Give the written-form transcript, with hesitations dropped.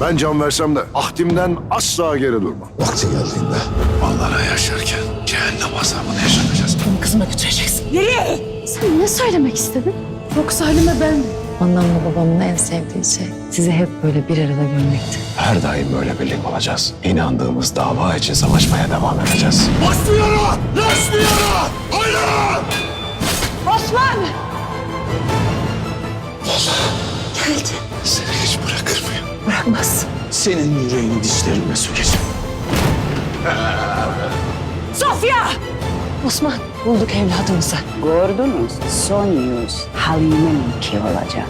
Ben can versem de ahdimden asla geri durmam. Vakti geldiğinde onlara yaşarken cehennem azabını yaşatacağız. Bunu kızıma götüreceksin. Nereye? Sen ne söylemek istedin? Yoksa Halime ben mi? Annemle babamın en sevdiği şey sizi hep böyle bir arada görmekti. Her daim böyle birlik olacağız. İnandığımız dava için savaşmaya devam edeceğiz. Başlayalım! Başlayalım! Hayır! Osman! Geldi. Seni hiç bırakır mıyım? Bırakmaz. Senin yüreğini dişlerimle sökeceğim. Sofiya! Osman, bulduk evladımızı. Gördünüz, son yüz Halime'ninki olacak.